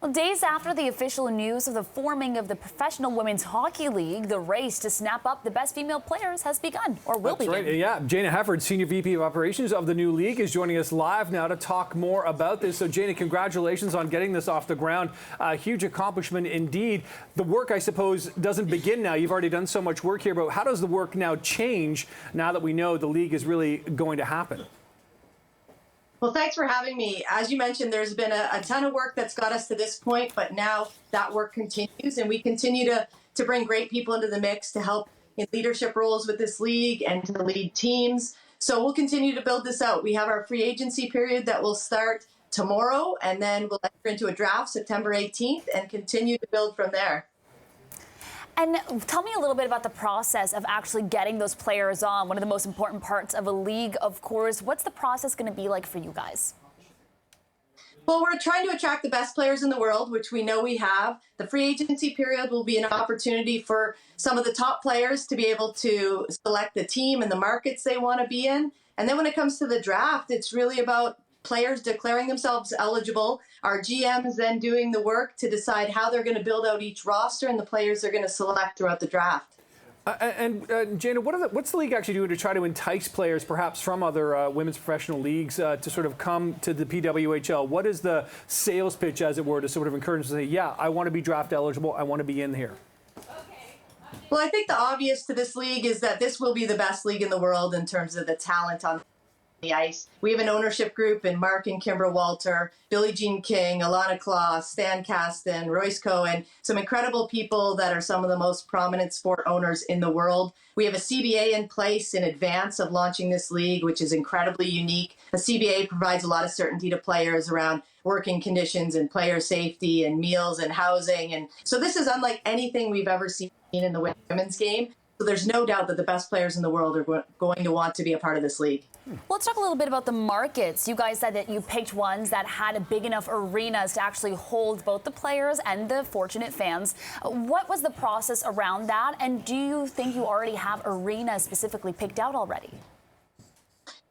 Well, days after the official news of the forming of the Professional Women's Hockey League, the race to snap up the best female players has begun, or will begin. That's right. Yeah, Jayna Hefford, Senior VP of Operations of the new league, is joining us live now to talk more about this. So, Jayna, congratulations on getting this off the ground. A huge accomplishment indeed. The work, I suppose, doesn't begin now. You've already done so much work here, but how does the work now change now that we know the league is really going to happen? Well, thanks for having me. As you mentioned, there's been a ton of work that's got us to this point, but now that work continues, and we continue to bring great people into the mix to help in leadership roles with this league and to lead teams. So we'll continue to build this out. We have our free agency period that will start tomorrow, and then we'll enter into a draft September 18th and continue to build from there. And tell me a little bit about the process of actually getting those players on. One of the most important parts of a league, of course. What's the process going to be like for you guys? Well, we're trying to attract the best players in the world, which we know we have. The free agency period will be an opportunity for some of the top players to be able to select the team and the markets they want to be in. And then when it comes to the draft, it's really about players declaring themselves eligible, our GMs then doing the work to decide how they're going to build out each roster and the players they're going to select throughout the draft. Jayna, what's the league actually doing to try to entice players, perhaps from other women's professional leagues, to sort of come to the PWHL? What is the sales pitch, as it were, to sort of encourage them to say, yeah, I want to be draft eligible, I want to be in here? Well, I think the obvious to this league is that this will be the best league in the world in terms of the talent on the ice. We have an ownership group in Mark and Kimbra Walter, Billie Jean King, Alana Kloss, Stan Kasten, Royce Cohen, some incredible people that are some of the most prominent sport owners in the world. We have a CBA in place in advance of launching this league, which is incredibly unique. The CBA provides a lot of certainty to players around working conditions and player safety and meals and housing. And so this is unlike anything we've ever seen in the women's game. So there's no doubt that the best players in the world are going to want to be a part of this league. Well, let's talk a little bit about the markets. You guys said that you picked ones that had big enough arenas to actually hold both the players and the fortunate fans. What was the process around that? And do you think you already have arenas specifically picked out already?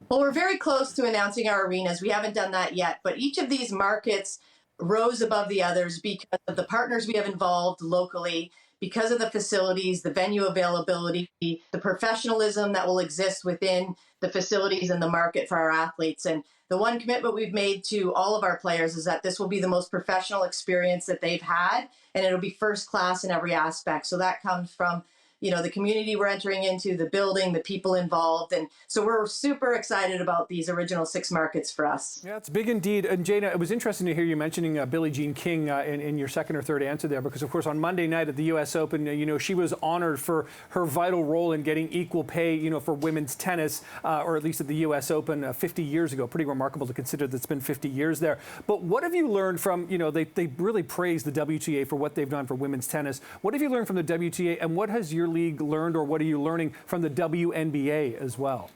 Well, we're very close to announcing our arenas. We haven't done that yet, but each of these markets rose above the others because of the partners we have involved locally, because of the facilities, the venue availability, the professionalism that will exist within the facilities and the market for our athletes. And the one commitment we've made to all of our players is that this will be the most professional experience that they've had, and it'll be first class in every aspect. So that comes from the community we're entering into, the building, the people involved. And so we're super excited about these original 6 markets for us. Yeah, it's big indeed. And Jayna, it was interesting to hear you mentioning Billie Jean King in your second or third answer there, because of course on Monday night at the U.S. Open, she was honored for her vital role in getting equal pay, for women's tennis, or at least at the U.S. Open 50 years ago. Pretty remarkable to consider that's been 50 years there. But what have you learned from, they really praise the WTA for what they've done for women's tennis. What have you learned from the WTA, and what has your league learned, or what are you learning from the WNBA as well?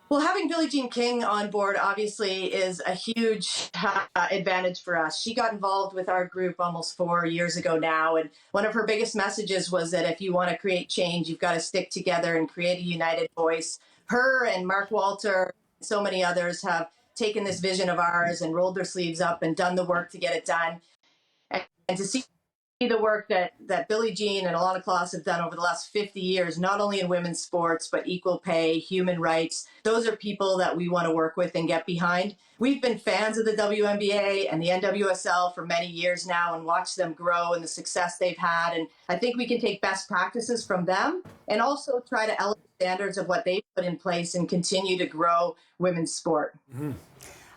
Well, having Billie Jean King on board obviously is a huge advantage for us. She got involved with our group almost 4 years ago now, and one of her biggest messages was that if you want to create change, you've got to stick together and create a united voice. Her and Mark Walter and so many others have taken this vision of ours and rolled their sleeves up and done the work to get it done. And to see the work that Billie Jean and Alana Kloss have done over the last 50 years, not only in women's sports, but equal pay, human rights. Those are people that we want to work with and get behind. We've been fans of the WNBA and the NWSL for many years now and watched them grow and the success they've had. And I think we can take best practices from them and also try to elevate standards of what they've put in place and continue to grow women's sport. Mm-hmm.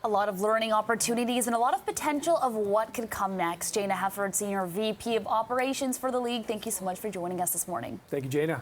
A lot of learning opportunities and a lot of potential of what could come next. Jayna Hefford, Senior VP of Operations for the league. Thank you so much for joining us this morning. Thank you, Jayna.